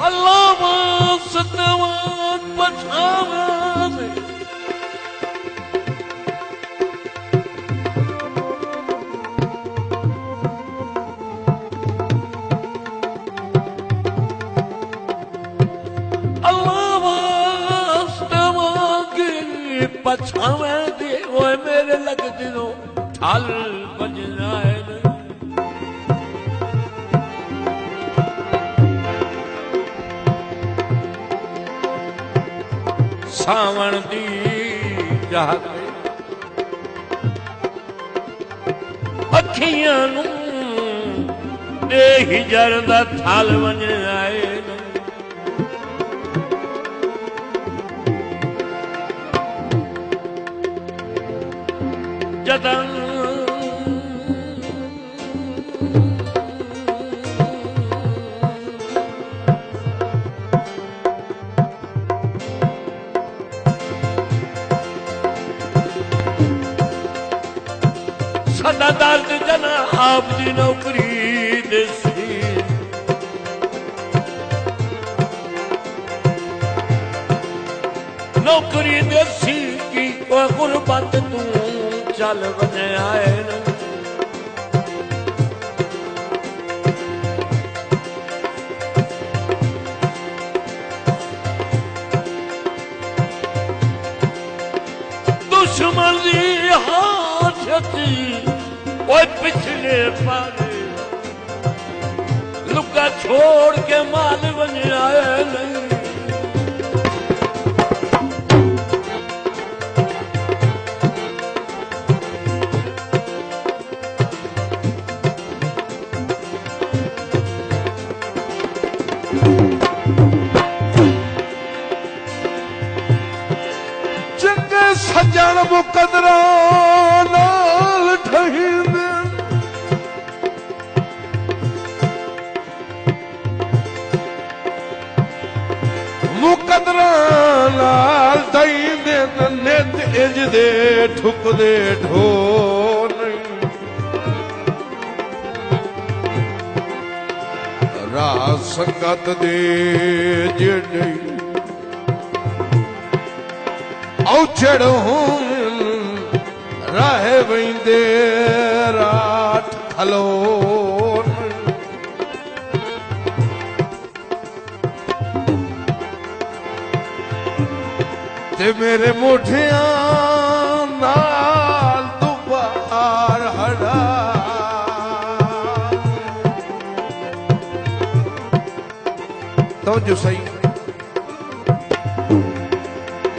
अल्लाह सतवान बचावे पछावे दे ओए मेरे लग दिनों ठाल बजना है सावण दी जाके अखियां नू दे ही जरदा ठाल बजना है जदन सदा दर्द जना आपकी नौकरी देसी नौकरी देसी की गुरबत तू चल बने आए दुश्मन दी हाथी ओए पिछले पारे लुका छोड़ के माल बने आए नहीं सजन मुकदरा नाल ठहिंदे मुकदरा नाल ठहिंदे नित इंज दे ठुकदे ढो नहीं राज संगत दे जेड़े औचड़ राह वेंदे रात खलो ते मेरे मोठिया नाल दुबार हड़ा तो जो सही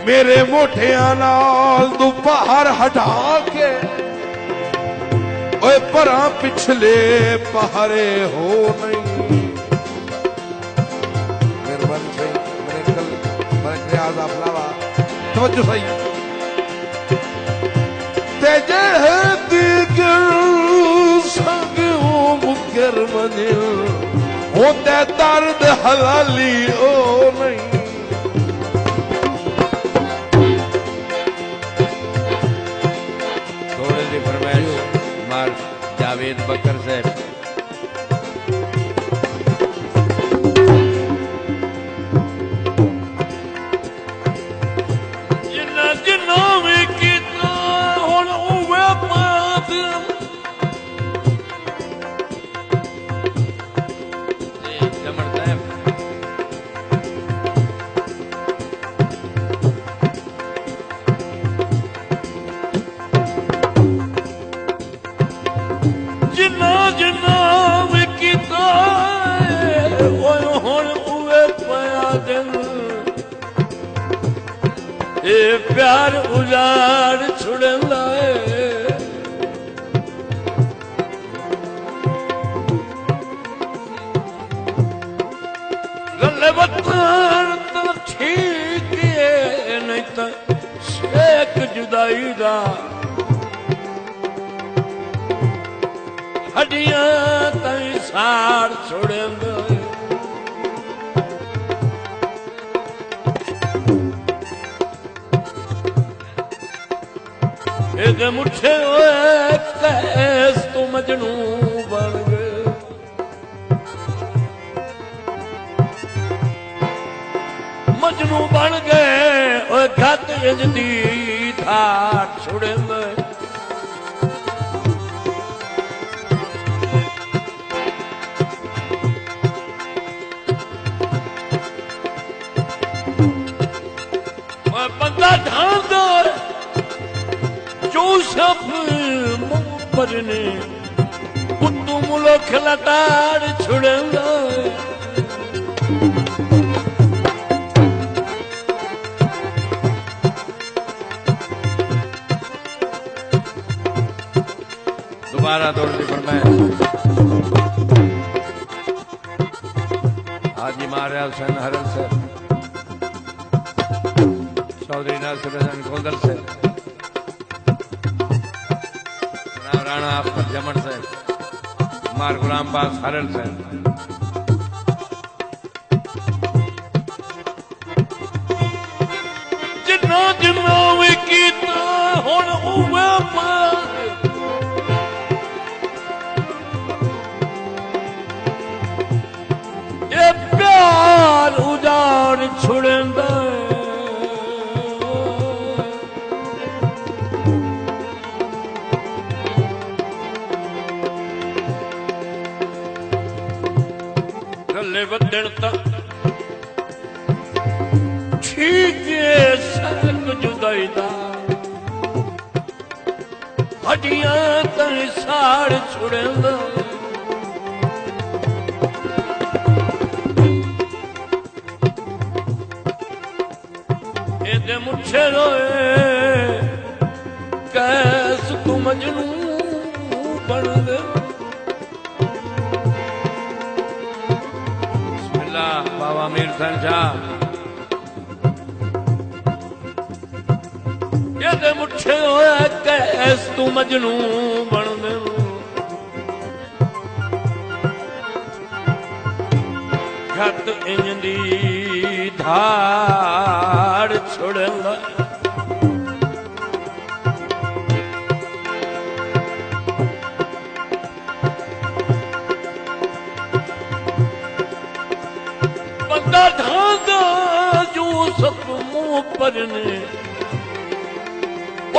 मेरे मोठिया नाल दोपहर हटा के ओए परा पिछले पहारे हो नहीं मेहरबानी भाई मैंने कल मैंने आज आप लावा तवज्जो सही तेजे है दिगर संग हो मुकर मने होते दर्द हलाली ओ नहीं जावेद बकर साहब जिन्ना जिन्ना भी कीता हुण उवे बात जमन साहब जिन्ना जिन्ना भी कीता हुण उवे पया दिन ए प्यार उजाड़ छुड़ंदा गल्ले बत्तर तो ठीक है नहीं तो एक जुदाई दा हड्डियां तई साड़ छुड़ंदा एक मुठे कैस तो मजनू बन गए मजनू बन गए ओए घत इंजदी धार छुड़ेंदे ओए बंदा ढांदो जो सब मुंह परने कुत्तू मुल्क लताड़ छुड़ेंदे दोबारा दौड़नी फरमाइश हाजी मारिया हुसैन हरल से चौधरी नासिर हसन कोंदल से राणा अख्तर जमन से मार गुलाम बास हरल से जिन्ना जिन्ना वे कीता हुण उवे पार प्यार उजाड़ छुड़ेंदा गले बदन तक ठीक है सक जुदाई दा हड्डियां तन साड़ छुड़ेंदा मुझे रोए कैस तू मजनू बन दे बिस्मिल्लाह बाबा मीर हसन शाह ये मुझे रोए कैस तू मजनू बन दे घत इंजदी धाड़ छुड़ेंदा बंदा ढांदा जो सब मुंह परने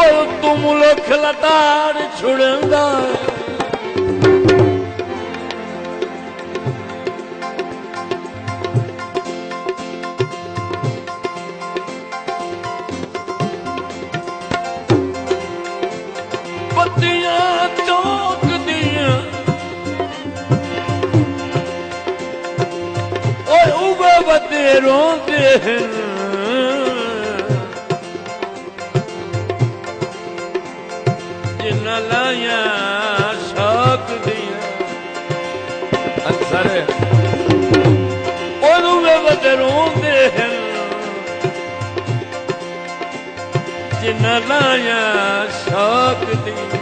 और तुम लख लताड़ छुड़ेंदा रोंदे जिन्ना लाया शौक दिया अंसर और वे रोंदे जिन्ना लाया शौक दिया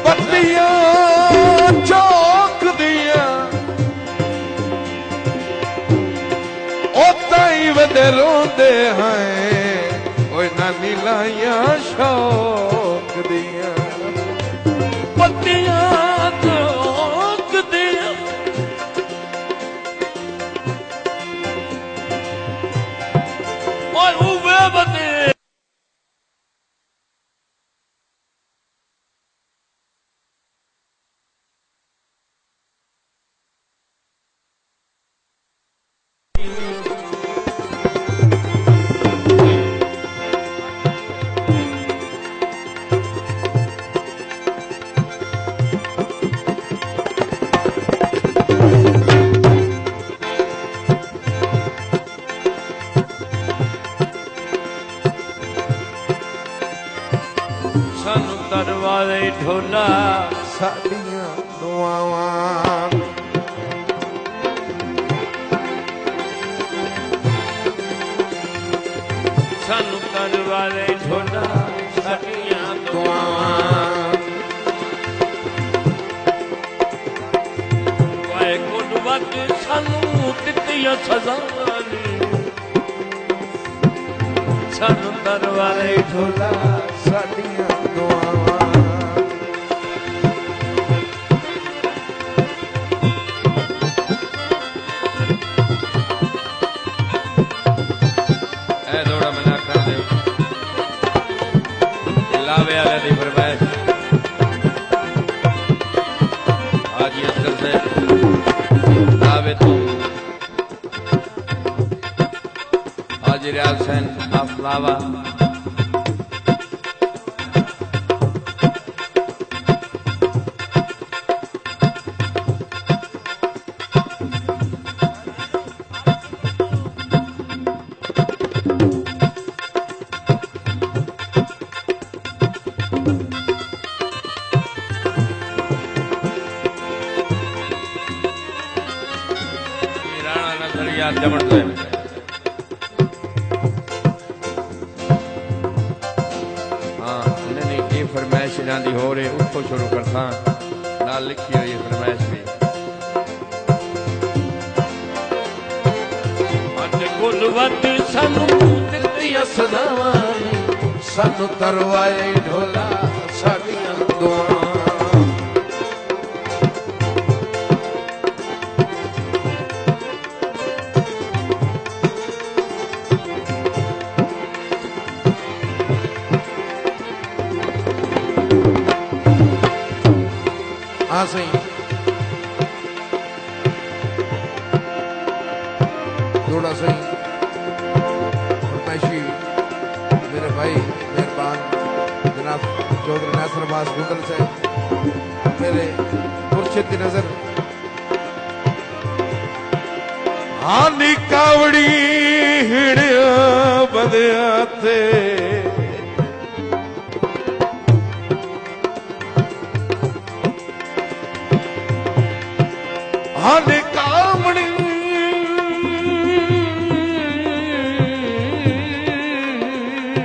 पत्तियां चौक दिया वदे रोंदे हैं ओए नानी लाया शौक दिया पत्तियां चौक दिया और उवे बदे सानू दरवाजे ढोला साडियां दुआवां सानू दरवाजे ढोला साडियां दुआवां वाए कोड वत सानू दित्तियां सज़ावां सानू दरवाजे ढोला साडियां दावे वाले की फरमाइश हाजी असगर से दावे तो हाजी रियाज हुसैन अफलावा जमन से हाँ इन्होंने ये फरमाइश इन्हों हो रही उसको शुरू करता ना लिखी हुई फरमाइश भी गुलवत सानू दित्तियां सदावां सानू तरवाए ढोला साडियां दुआं हाँ सही थोड़ा सही फरमाइशी मेरे भाई मेहरबान जनाब चौधरी नासिर अब्बास गुंडल से मेरे मुर्शिद की नजर हानी कावड़ी हिड़िया बंदिया थे हानी कावड़ी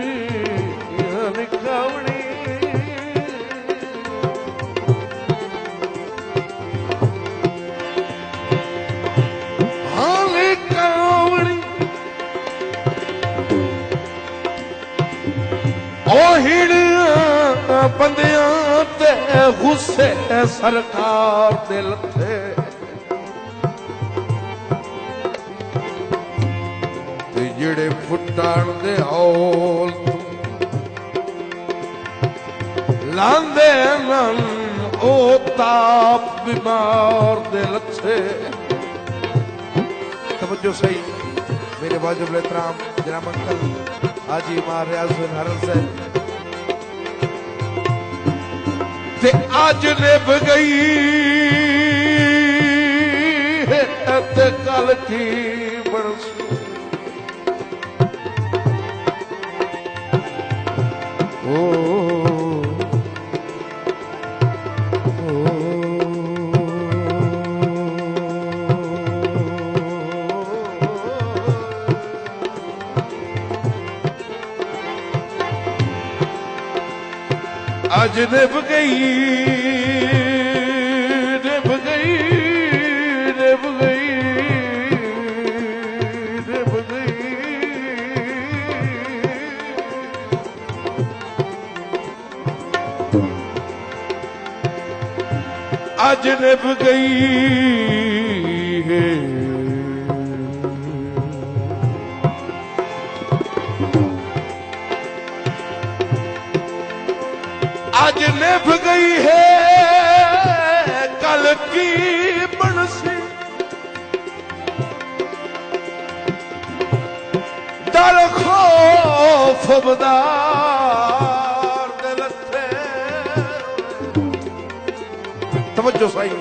हानी कावड़ी हानी कावड़ी ओ हिड़िया बंदिया ते गुस्से सरकार दिल थे जिड़े फुटान दे औल लांदे नन ओ ताप बीमार दे लच्छे तवज्जो सही मेरे वाजिब एहतराम जनाब अंकल हाजी मार रियाज हुसैन हरल से ते आज निभ गई है ते कल की बरसू आज निभ गई निभ गई निभ गई निभ गई आज निभ गई है आज निभ गई है कल की बरसी डर खौफ बदार दिल थे तवज्जो सही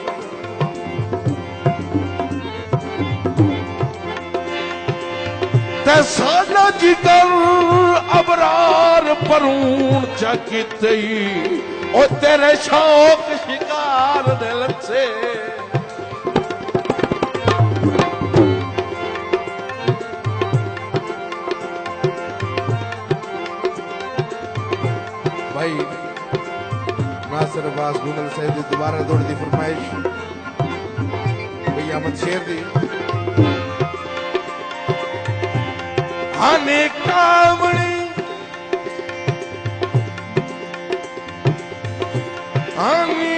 ते साडा जिगर अबरार परून चकिते ओ तेरे शौक शिकार दिल से भाई नासिर अब्बास गुंडल साहब की दोबारा दौड़ की फरमाइश भई अहमद शेर दी हाने कावड़ी हानी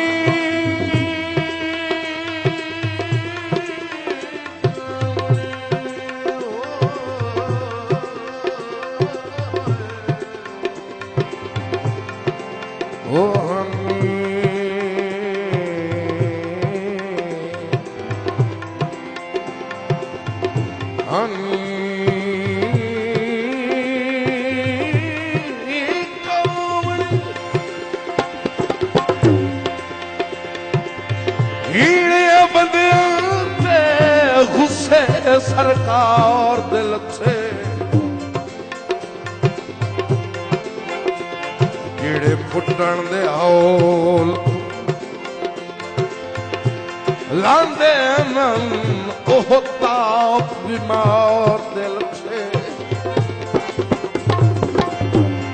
सरकार दिल से कीड़े फुटन दे औल लांदे मन ओह ताप बीमार दिल से।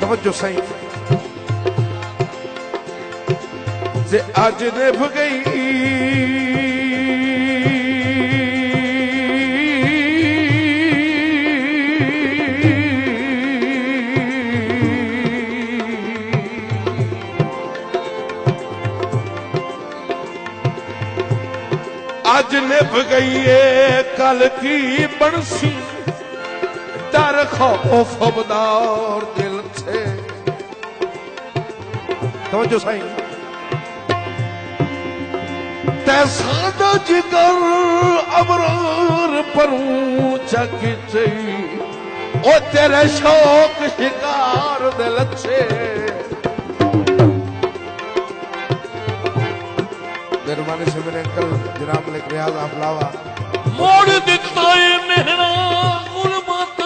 तवज्जो सही जे अज निभ गई आज निभ गई है कल की बंसी डर खौफ बदार दिल से। समझो साईं तैसा जिगर अबरार परूं चक चई ओ तेरे शौक शिकार दिल से। मेहरबानी से मेरे अंकल जनाब मलिक रियाज अफलावा मोड़ दिता है मेहरा गुरबत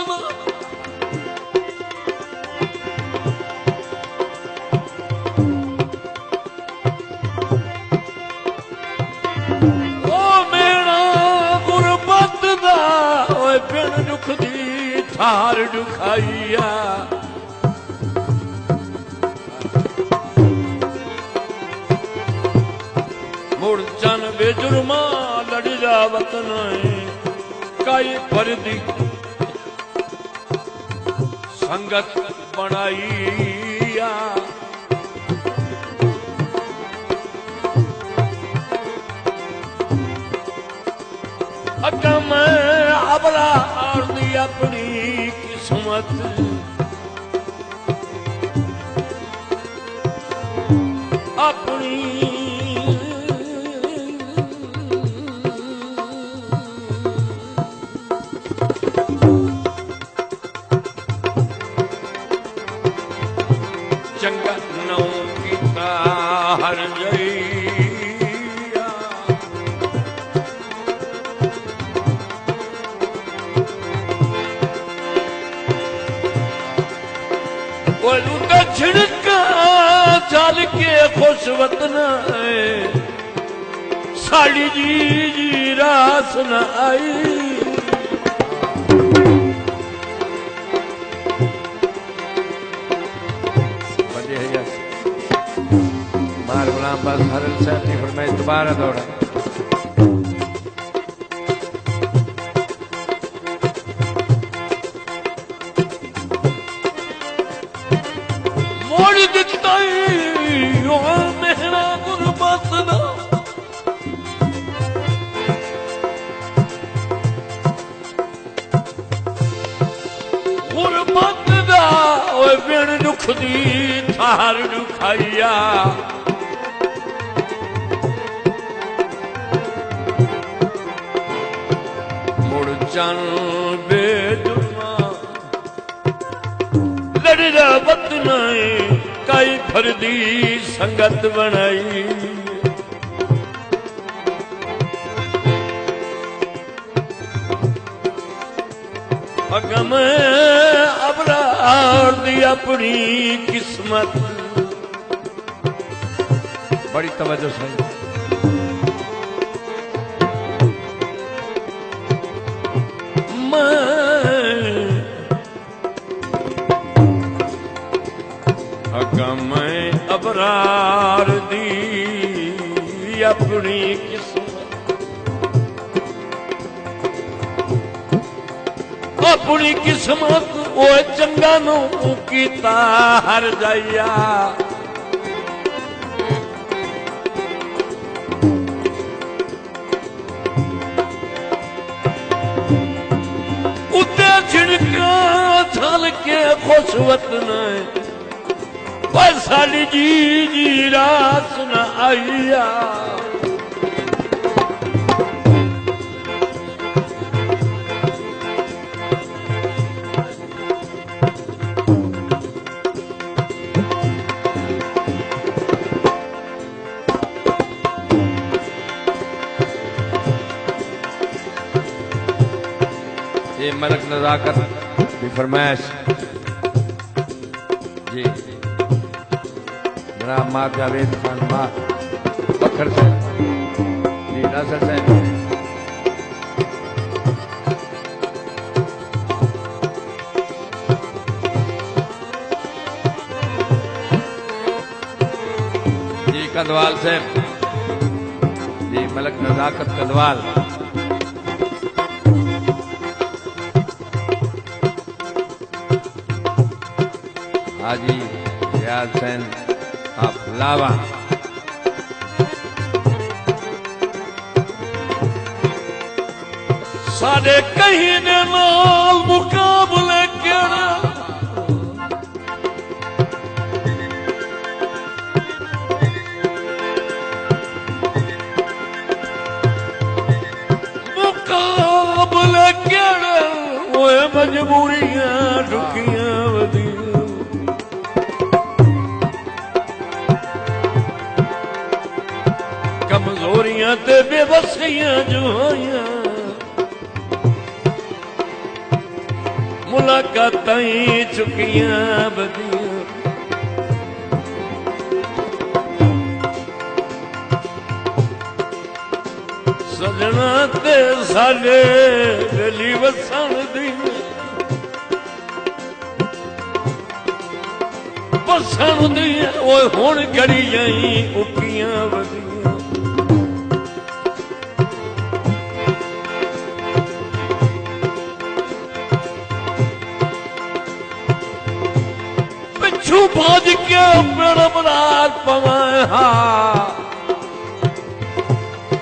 ओ मेरा गुरबत दा ओए बिन दुख दी थार दुखाइया मुड़ चन बेजुर्मा लड़ जा वतन काई फर्दी संगत बनाइया अका मैं अबरार दी अपनी किस्मत अपनी चंगा नौ कीता हर जइया वो लूटा छिड़का चल के खुश वतन साड़ी जी रास न आई बस हरल साहब की फरमाइश दोबारा दौड़ा मोड़ दिता मेहरा गुरबत दा गुरबत दा ओए बिन दुख दी थार दुखाइया चन बेजुर्मा लड़ वतन काई फर्दी संगत बनाई अगम अबरार दी अपनी किस्मत। बड़ी तवज्जो सही मैं अबरार दी अपनी किस्मत अपनी किस्मत वो चंगा नू कीता हर जाइया उते छिड़का छल के खुश वतन साड़ी जी रास न आइया ये मलक नजाकत की फरमाइश जी जनाब मार जावेद खान मार बखर साहब जी नासर साहब जी कंदवाल साहब जी मलक नजाकत कंदवाल हाजी रियाज हुसैन आप लावा साढ़े कहीं दे नाल मुकाबले केड़ा मुकाबले केड़ा ओए मजबूरियां ढुकियां वदियां कमजोरियां ते बेबसियां जो होइयां मुलाकातां चुकियां बदियां सजना ते साडे दिली वसन दी वसन दी ओए हुण घड़ियां उकियां बदियां पिछू भाज के मेरा बरात पवाए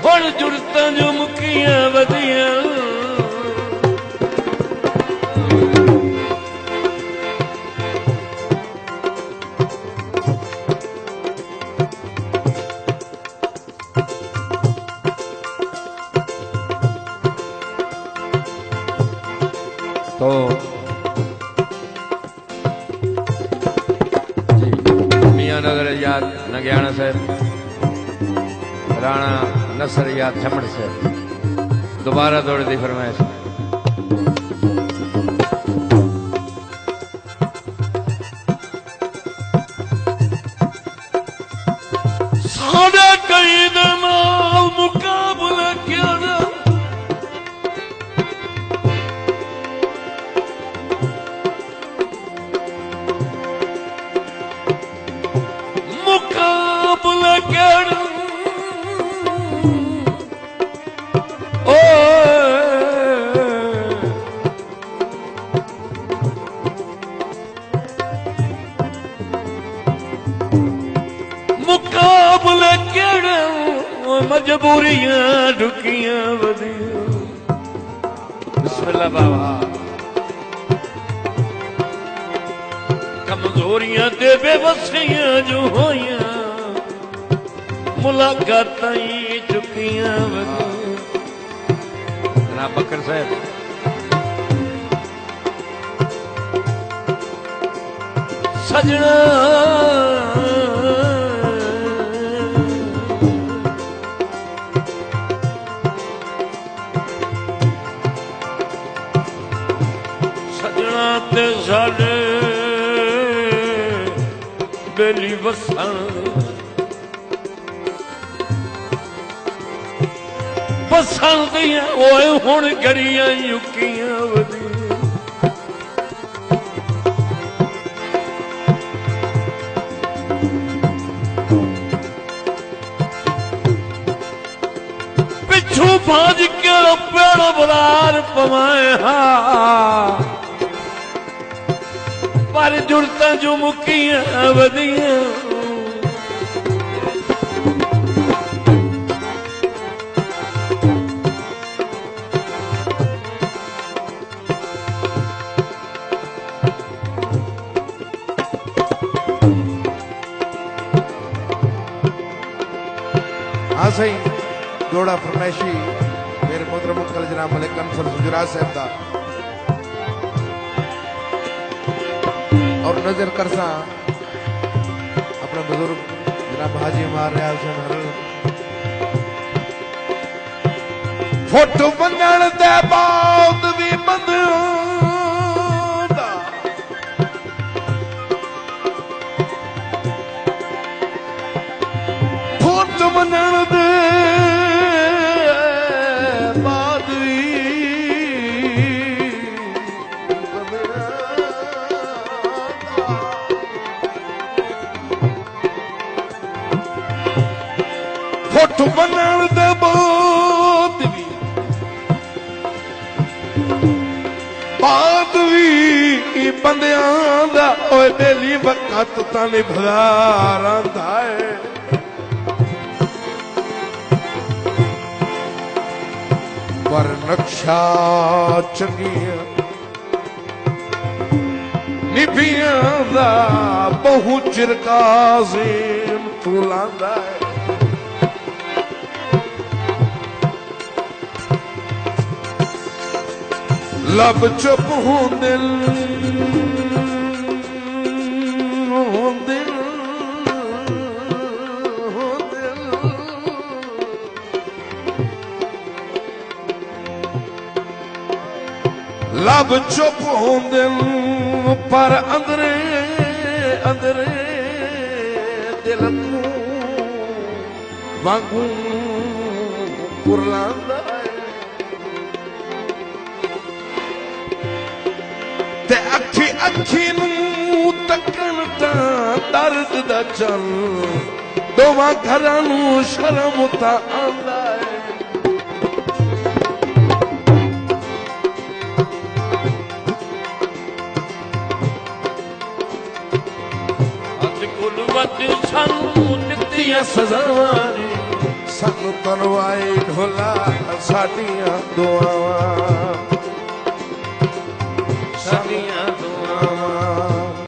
हुण जुड़ता जो मुकियां वदियां तो मियाँ नगर याद नगयाना साहब राणा नसर याद छमड़ साहब दोबारा दौड़ दी फरमाइश साढ़े कई दे नाल मुकाबला केड़ा मुकाबला केड़ा ओ मुकाबला केड़ा मजबूरियां ढुकियां वदियां बिस्मिल्लाह बाबा कमजोरियां ते बेबसियां जो होइयां मुलाकातां चुकियां वदियां जनाब बकर साहब सजना सजना ते साडे बेली वसन वसन दियां ओए हुण घड़ियां युकियां वदियां पिछू भाज के पेड़ बलार पवाए पर जुड़ता जो मुकियां वदियां हाँ सही जोड़ा फरमैशी मेरे मोहतरम मुकल जनाब मलिक कंसर गुजरात साहब दा और नजर करसा अपने बुजुर्ग जनाब हाजी मार रियाज हुसैन हरल फोटो बंधन दे बाद भी बंधन ਬੰਦਿਆਂ ਦਾ ਫੁੱਟ ਮੰਨਣ ਦੇ ਬਾਅਦ ਵੀ ਫੁੱਟ ਮੰਨਣ ਦੇ ਬਾਅਦ ਵੀ ਬੰਦਿਆਂ ਦਾ ਓਏ ਬੇਲੀ ਵਕਤ ਤਾਂ ਨਿਭਦਾ ਰਹਿੰਦਾ ਏ ਪਰ ਨਕਸ਼ਾ ਚੰਗੀਆਂ ਨਿਭੀਆਂ ਦਾ ਬਹੁ ਚਿਰ ਕਾਜ਼ੀਮ ਤੂੰ ਲਾਂਦਾ ਏ लब चुप हूं दिल लब चुप हूं दिल पर अंदरे अंदरे दिल तू वांगू कुरलांदा ते अखी अखी नूं तकन तां दर्द दा चल दोवां घरां नूं शर्म तां आंदा है अज कुल वध सानू दित्तियां सज़ावां ने सानू तनवाए ढोला साडियां दुआवां